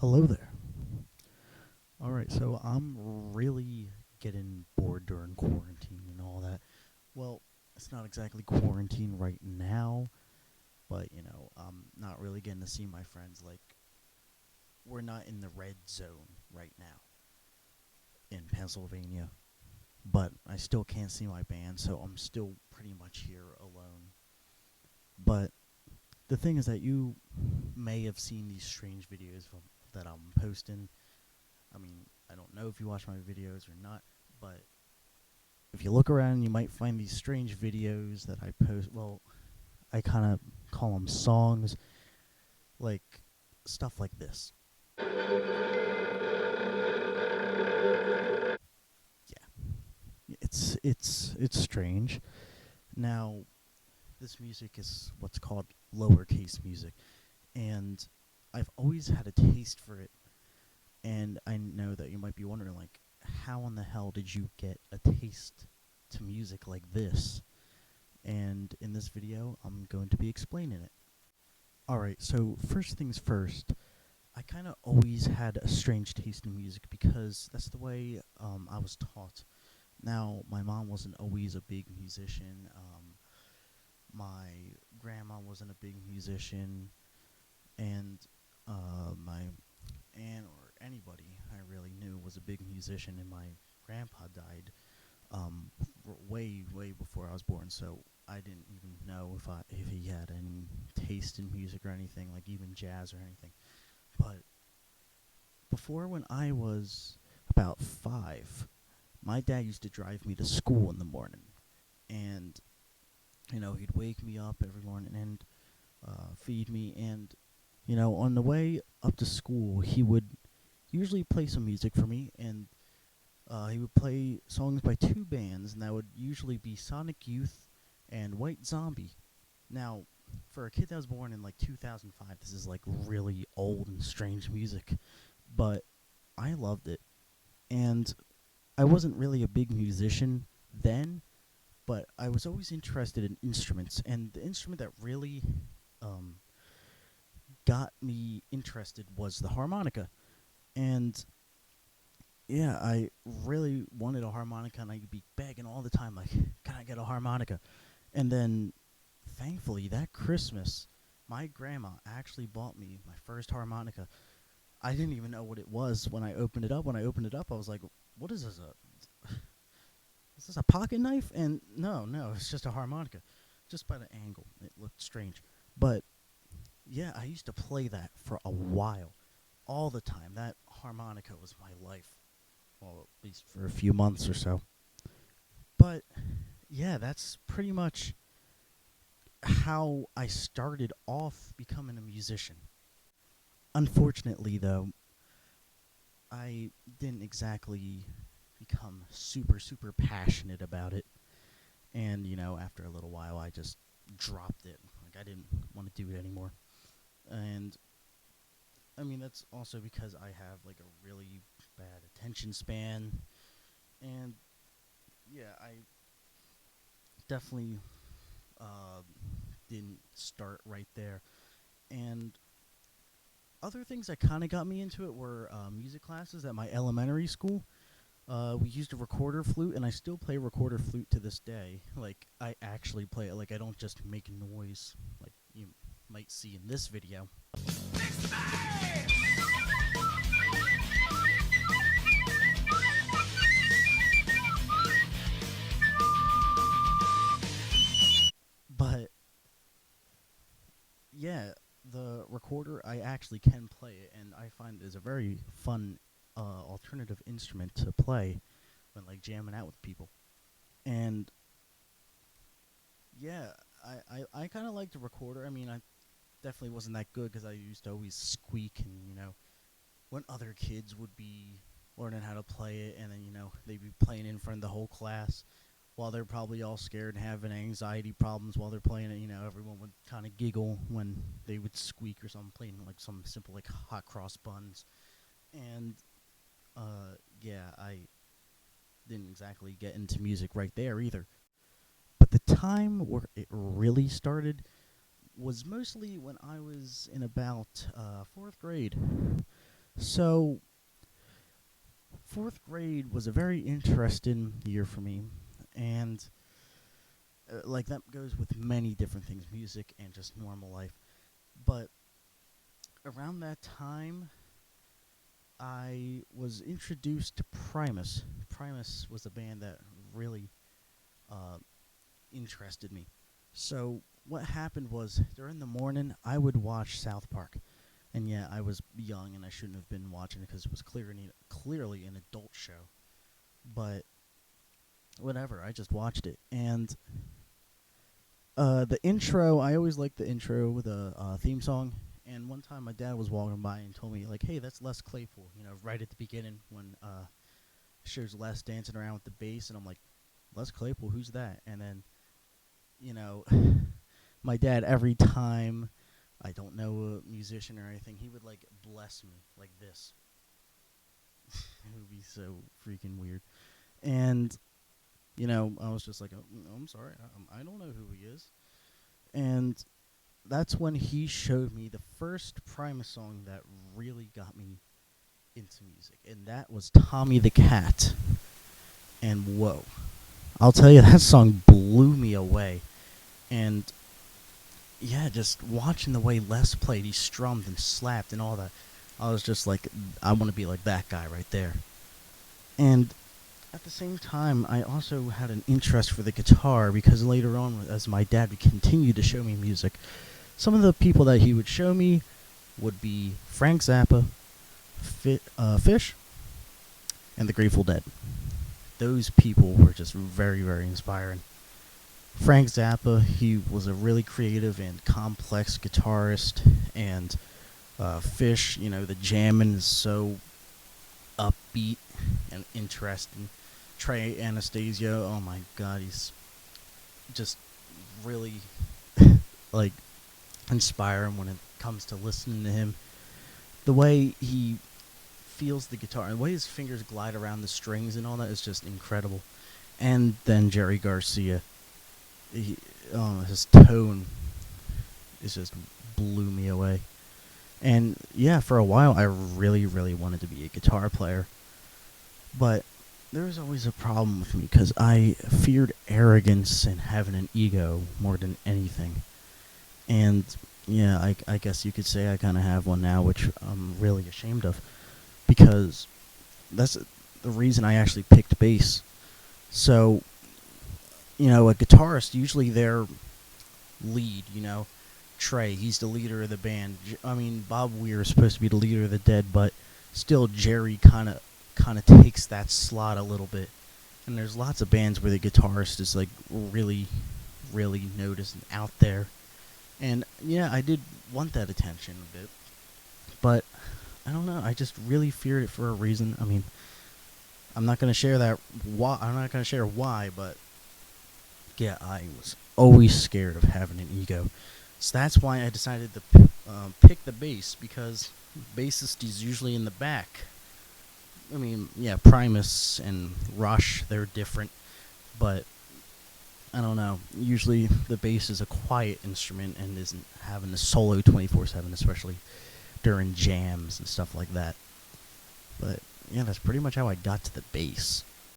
Hello there. Alright, so I'm really getting bored during quarantine and all that. Well, it's not exactly quarantine right now, but I'm not really getting to see my friends. Like, we're not in the red zone right now in Pennsylvania, but I still can't see my band, so I'm still pretty much here alone. But the thing is that you may have seen these strange videos that I'm posting. I mean, I don't know if you watch my videos or not, but if you look around, you might find these strange videos that I post. Well, I kind of call them songs, like stuff like this. Yeah, it's strange. Now, this music is what's called lowercase music, and I've always had a taste for it. And I know that you might be wondering, like, how in the hell did you get a taste to music like this? And in this video, I'm going to be explaining it. Alright, so first things first, I kind of always had a strange taste in music because that's the way I was taught. Now, my mom wasn't always a big musician. My grandma wasn't a big musician, and my aunt or anybody I really knew was a big musician, and my grandpa died way, way before I was born, so I didn't even know if he had any taste in music or anything, like even jazz or anything. But before, when I was about 5, my dad used to drive me to school in the morning, and he'd wake me up every morning and feed me, and on the way up to school, he would usually play some music for me, and he would play songs by two bands, and that would usually be Sonic Youth and White Zombie. Now, for a kid that was born in like 2005, this is like really old and strange music, but I loved it. And I wasn't really a big musician then, but I was always interested in instruments, and the instrument that really um, got me interested was the harmonica. And yeah, I really wanted a harmonica, and I'd be begging all the time, like, can I get a harmonica? And then, thankfully, that Christmas, my grandma actually bought me my first harmonica. I didn't even know what it was when I opened it up. When I opened it up, I was like, what is this? Is this a pocket knife? And no, it's just a harmonica. Just by the angle, it looked strange. But yeah, I used to play that for a while, all the time. That harmonica was my life. Well, at least for a few months or so. But yeah, that's pretty much how I started off becoming a musician. Unfortunately, though, I didn't exactly become super, super passionate about it. And, after a little while, I just dropped it. Like, I didn't want to do it anymore. And, I mean, that's also because I have, like, a really bad attention span. And, yeah, I definitely uh, didn't start right there. And other things that kind of got me into it were music classes at my elementary school. We used a recorder flute, and I still play recorder flute to this day. Like, I actually play it. Like, I don't just make noise like you might see in this video. But, yeah, the recorder, I actually can play it, and I find it is a very fun alternative instrument to play when, like, jamming out with people. And, yeah, I kind of like the recorder. I mean, I definitely wasn't that good because I used to always squeak, and when other kids would be learning how to play it, and then they'd be playing in front of the whole class while they're probably all scared and having anxiety problems while they're playing it. Everyone would kind of giggle when they would squeak or something, playing like some simple like hot cross buns. And yeah, I didn't exactly get into music right there either. But the time where it really started was mostly when I was in about 4th grade. So, fourth grade was a very interesting year for me, and like that goes with many different things, music and just normal life. But around that time, I was introduced to Primus. Primus was a band that really uh, interested me. So what happened was during the morning I would watch South Park, and yeah, I was young and I shouldn't have been watching it because it was clearly an adult show. But whatever, I just watched it, and the intro, I always liked the intro with a theme song. And one time my dad was walking by and told me, like, hey, that's Les Claypool, right at the beginning when shows Les dancing around with the bass. And I'm like, Les Claypool, who's that? And then, you know, my dad, every time I don't know a musician or anything, he would, like, bless me like this. It would be so freaking weird. And, I was just like, oh, I'm sorry, I don't know who he is. And that's when he showed me the first Primus song that really got me into music, and that was Tommy the Cat. And whoa, I'll tell you, that song blew me away. And yeah, just watching the way Les played, he strummed and slapped and all that, I was just like, I want to be like that guy right there. And at the same time, I also had an interest for the guitar because later on, as my dad would continue to show me music, some of the people that he would show me would be Frank Zappa, Fish, and the Grateful Dead. Those people were just very, very inspiring. Frank Zappa, he was a really creative and complex guitarist, and Fish, the jamming is so upbeat and interesting. Trey Anastasio, oh my god, he's just really like inspiring when it comes to listening to him. The way he feels the guitar and the way his fingers glide around the strings and all that is just incredible. And then Jerry Garcia, he, his tone is just blew me away. And yeah, for a while I really, really wanted to be a guitar player, but there was always a problem with me because I feared arrogance and having an ego more than anything. And yeah, I guess you could say I kind of have one now, which I'm really ashamed of, because that's the reason I actually picked bass. So, a guitarist, usually their lead, Trey, he's the leader of the band. I mean, Bob Weir is supposed to be the leader of the Dead, but still Jerry kind of takes that slot a little bit. And there's lots of bands where the guitarist is like really, really noticed and out there. And yeah, I did want that attention a bit, but I don't know. I just really feared it for a reason. I mean, I'm not gonna share that. Why? I'm not gonna share why, but yeah, I was always scared of having an ego. So that's why I decided to pick the bass, because bassist is usually in the back. I mean, yeah, Primus and Rush, they're different, but I don't know. Usually the bass is a quiet instrument and isn't having the solo 24/7, especially during jams and stuff like that. But yeah, that's pretty much how I got to the bass.